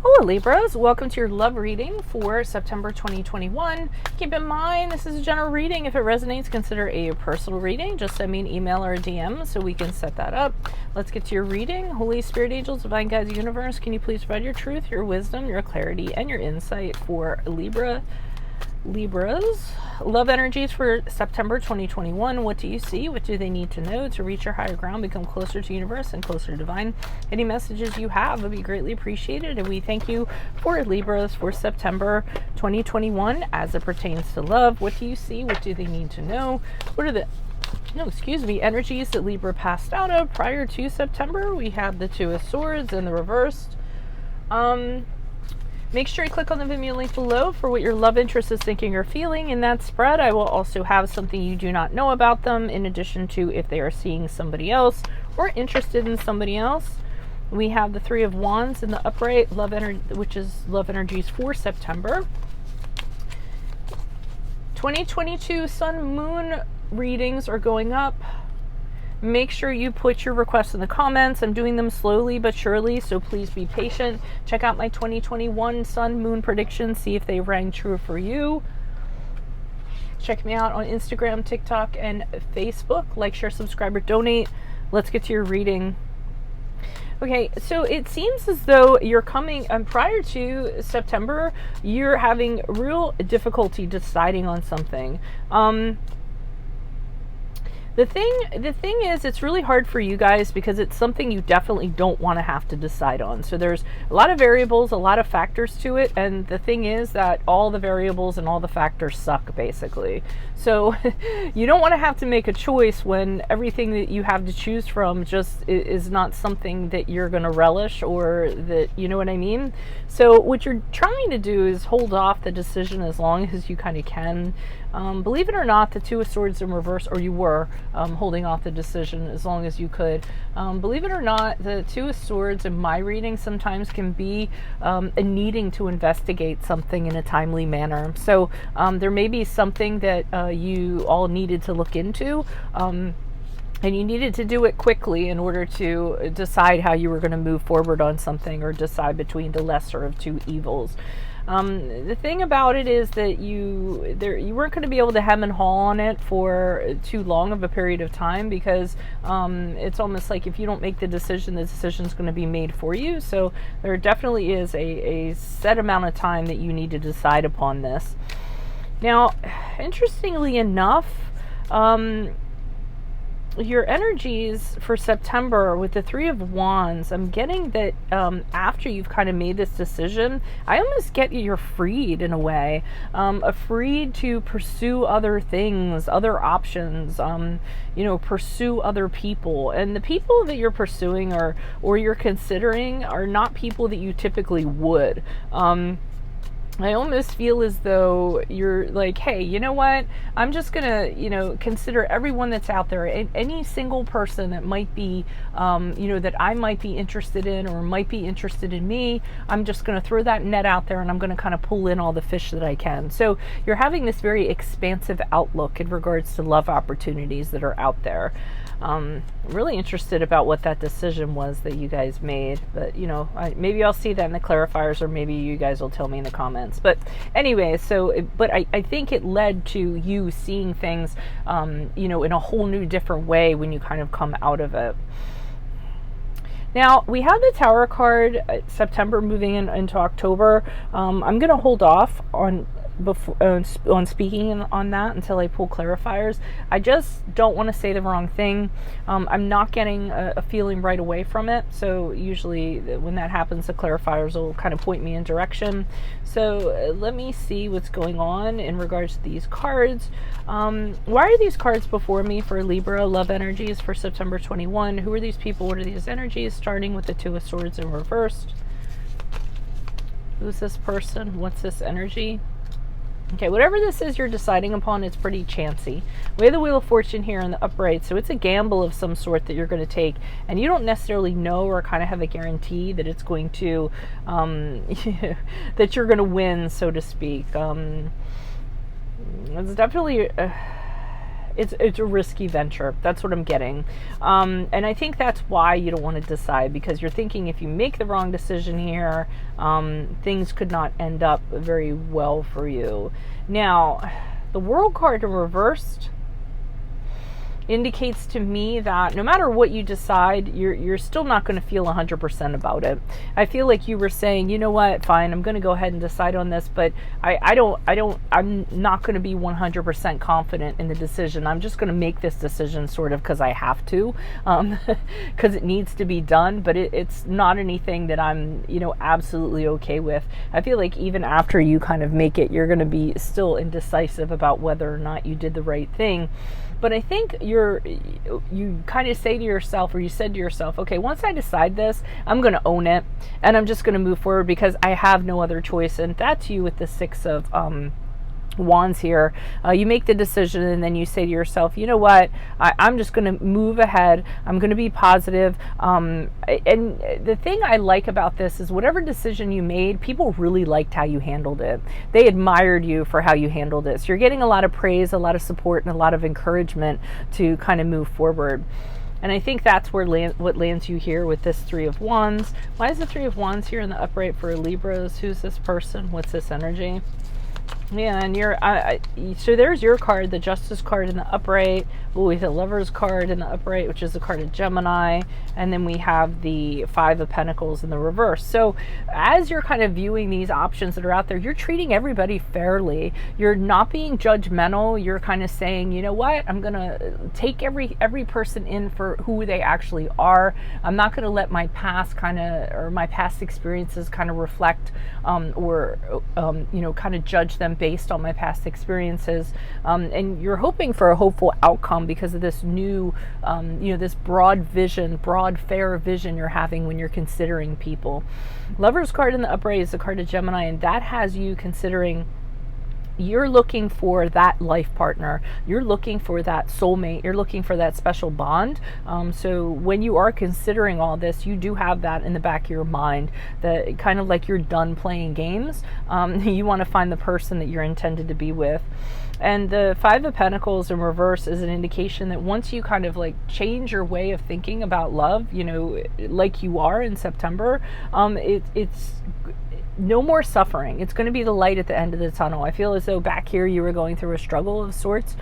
Hello Libras, welcome to your love reading for September 2021. Keep in mind this is a general reading. If it resonates, consider a personal reading. Just send me an email or a DM so we can set that up. Let's get to your reading. Holy Spirit, angels, divine guides, universe, can you please provide your truth, your wisdom, your clarity, and your insight for Libras? Love energies for September 2021. What do you see? What do they need to know to reach your higher ground, become closer to universe and closer to divine? Any messages you have would be greatly appreciated, and we thank you for Libras for September 2021 as it pertains to love. What do you see? What do they need to know? What are the energies that Libra passed out of prior to September? We have the Two of Swords and the reversed. Make sure you click on the Vimeo link below for what your love interest is thinking or feeling in that spread. I will also have something you do not know about them, in addition to if they are seeing somebody else or interested in somebody else. We have the Three of Wands in the upright, love energy, which is love energies for September. 2022 Sun Moon readings are going up. Make sure you put your requests in the comments. I'm doing them slowly but surely, so please be patient. Check out my 2021 Sun Moon predictions, see if they rang true for you. Check me out on Instagram, TikTok, and Facebook. Like, share, subscribe, or donate. Let's get to your reading. Okay, so it seems as though you're coming, prior to September, you're having real difficulty deciding on something. The thing is, it's really hard for you guys because it's something you definitely don't want to have to decide on. So there's a lot of variables, a lot of factors to it, and the thing is that all the variables and all the factors suck, basically. So you don't want to have to make a choice when everything that you have to choose from just is not something that you're going to relish, or that, you know what I mean? So what you're trying to do is hold off the decision as long as you kind of can. Believe it or not, the Two of Swords in reverse, or you were holding off the decision as long as you could. Believe it or not, the Two of Swords in my reading sometimes can be a needing to investigate something in a timely manner. So there may be something that you all needed to look into, and you needed to do it quickly in order to decide how you were going to move forward on something, or decide between the lesser of two evils. The thing about it is that you weren't going to be able to hem and haw on it for too long of a period of time, because it's almost like if you don't make the decision's going to be made for you. So there definitely is a set amount of time that you need to decide upon this. Now, interestingly enough, your energies for September with the Three of Wands, I'm getting that after you've kind of made this decision, I almost get you're freed in a way, freed to pursue other things, other options, pursue other people. And the people that you're pursuing or you're considering are not people that you typically would. I almost feel as though you're like, hey, you know what? I'm just going to, consider everyone that's out there, any single person that might be, that I might be interested in or might be interested in me. I'm just going to throw that net out there, and I'm going to kind of pull in all the fish that I can. So you're having this very expansive outlook in regards to love opportunities that are out there. I'm really interested about what that decision was that you guys made, but maybe I'll see that in the clarifiers, or maybe you guys will tell me in the comments. But anyway, I think it led to you seeing things, in a whole new different way when you kind of come out of it. Now, we have the Tower card, September moving into October. I'm going to hold off on speaking on that until I pull clarifiers. I just don't want to say the wrong thing. I'm not getting a feeling right away from it, so usually when that happens, the clarifiers will kind of point me in direction. So let me see what's going on in regards to these cards. Why are these cards before me for Libra love energies for September 21? Who are these people? What are these energies? Starting with the Two of Swords in reversed. Who's this person? What's this energy? Okay, whatever this is you're deciding upon, it's pretty chancy. We have the Wheel of Fortune here in the upright, so it's a gamble of some sort that you're going to take, and you don't necessarily know or kind of have a guarantee that it's going to, that you're going to win, so to speak. It's definitely it's a risky venture. That's what I'm getting. And I think that's why you don't want to decide, because you're thinking if you make the wrong decision here, things could not end up very well for you. Now, the World card reversed indicates to me that no matter what you decide, you're still not going to feel 100% about it. I feel like you were saying, you know what, fine, I'm going to go ahead and decide on this, but I'm not going to be 100% confident in the decision. I'm just going to make this decision sort of because I have to, because it needs to be done, but it's not anything that I'm, absolutely okay with. I feel like even after you kind of make it, you're going to be still indecisive about whether or not you did the right thing. But I think you kind of say to yourself, or you said to yourself, okay, once I decide this, I'm going to own it, and I'm just going to move forward because I have no other choice. And that's you with the Six of Wands here. You make the decision, and then you say to yourself, you know what, I'm just going to move ahead. I'm going to be positive. And the thing I like about this is whatever decision you made, people really liked how you handled it. They admired you for how you handled it. So you're getting a lot of praise, a lot of support, and a lot of encouragement to kind of move forward. And I think that's where what lands you here with this Three of Wands. Why is the Three of Wands here in the upright for Libras? Who's this person? What's this energy? Yeah, and so there's your card, the Justice card in the upright. We have the Lovers card in the upright, which is the card of Gemini, and then we have the Five of Pentacles in the reverse. So as you're kind of viewing these options that are out there, you're treating everybody fairly. You're not being judgmental. You're kind of saying, you know what, I'm gonna take every person in for who they actually are. I'm not gonna let my past my past experiences kind of reflect or kind of judge them based on my past experiences, and you're hoping for a hopeful outcome because of this new, this broad fair vision you're having when you're considering people. Lover's card in the upright is the card of Gemini, and that has you considering you're looking for that life partner. You're looking for that soulmate. You're looking for that special bond. So when you are considering all this, you do have that in the back of your mind, that kind of like you're done playing games. You want to find the person that you're intended to be with. And the Five of Pentacles in reverse is an indication that once you kind of like change your way of thinking about love, like you are in September, it's no more suffering. It's going to be the light at the end of the tunnel. I feel as though back here you were going through a struggle of sorts.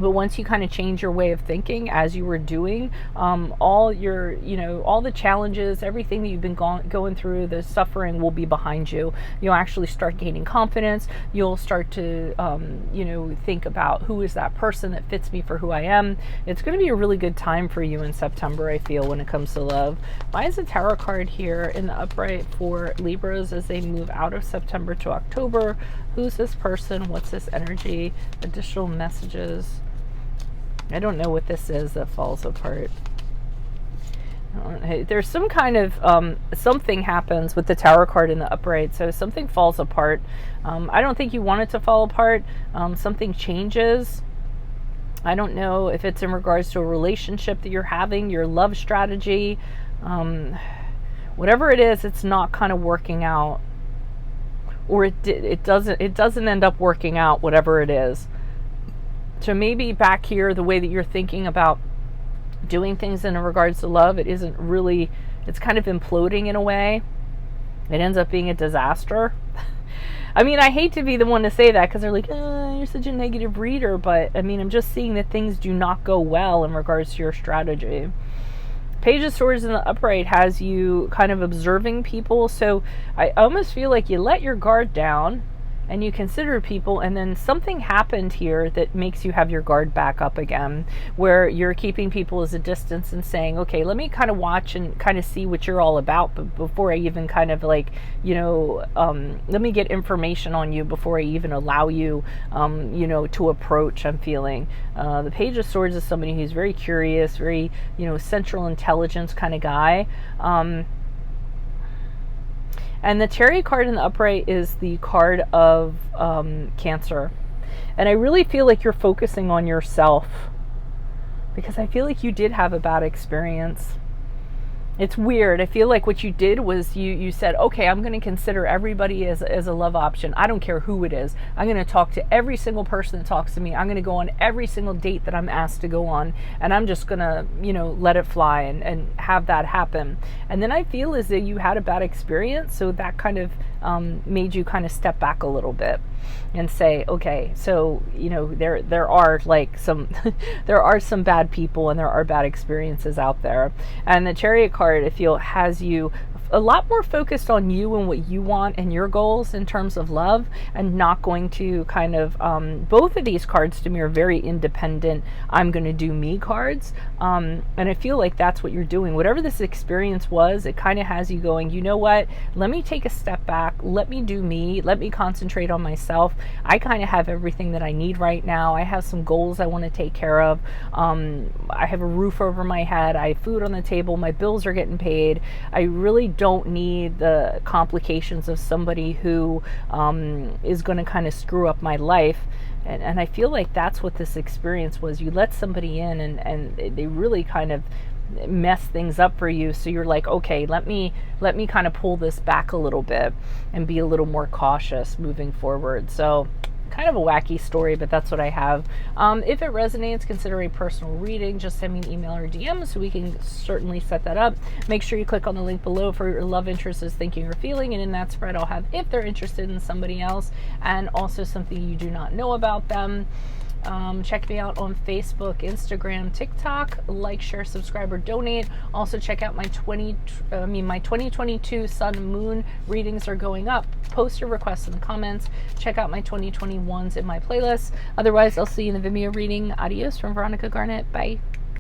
But once you kind of change your way of thinking as you were doing, all the challenges, everything that you've been going through, the suffering will be behind you. You'll actually start gaining confidence. You'll start to, think about who is that person that fits me for who I am. It's going to be a really good time for you in September, I feel, when it comes to love. Why is the Tarot card here in the upright for Libras as they move out of September to October? Who's this person? What's this energy? Additional messages. I don't know what this is that falls apart. There's some kind of something happens with the Tower card in the upright, so something falls apart. I don't think you want it to fall apart. Something changes. I don't know if it's in regards to a relationship that you're having, your love strategy, whatever it is. It's not kind of working out, or it doesn't end up working out, whatever it is. So maybe back here, the way that you're thinking about doing things in regards to love, it isn't really, it's kind of imploding in a way. It ends up being a disaster. I mean, I hate to be the one to say that because they're like, you're such a negative reader. But I mean, I'm just seeing that things do not go well in regards to your strategy. Page of Swords in the upright has you kind of observing people. So I almost feel like you let your guard down and you consider people, and then something happened here that makes you have your guard back up again, where you're keeping people as a distance and saying, okay, let me kind of watch and kind of see what you're all about, but before I even kind of like, let me get information on you before I even allow you, to approach, I'm feeling. The Page of Swords is somebody who's very curious, very, central intelligence kind of guy. And the Tarot card in the upright is the card of Cancer. And I really feel like you're focusing on yourself, because I feel like you did have a bad experience. It's weird. I feel like what you did was you said, okay, I'm going to consider everybody as a love option. I don't care who it is. I'm going to talk to every single person that talks to me. I'm going to go on every single date that I'm asked to go on. And I'm just going to, let it fly and have that happen. And then I feel as though you had a bad experience. So that kind of made you kind of step back a little bit and say, okay, so, there are like some, there are some bad people and there are bad experiences out there. And the Chariot card, I feel, has you a lot more focused on you and what you want and your goals in terms of love, and not going to kind of, both of these cards to me are very independent, I'm going to do me cards. And I feel like that's what you're doing. Whatever this experience was, it kind of has you going, you know what, let me take a step back, let me do me, let me concentrate on myself. I kind of have everything that I need right now. I have some goals I want to take care of. I have a roof over my head. I have food on the table. My bills are getting paid. I really don't need the complications of somebody who is going to kind of screw up my life. And I feel like that's what this experience was. You let somebody in and they really kind of mess things up for you. So you're like, okay, let me kind of pull this back a little bit and be a little more cautious moving forward. So kind of a wacky story, but that's what I have. If it resonates, consider a personal reading. Just send me an email or DM so we can certainly set that up. Make sure you click on the link below for your love interest is thinking or feeling, and in that spread I'll have if they're interested in somebody else and also something you do not know about them. Check me out on Facebook, Instagram, TikTok. Like, share, subscribe, or donate. Also check out my 2022 Sun Moon readings are going up. Post your requests in the comments. Check out my 2021s in my playlist. Otherwise, I'll see you in the Vimeo reading. Adios from Veronica Garnett. Bye.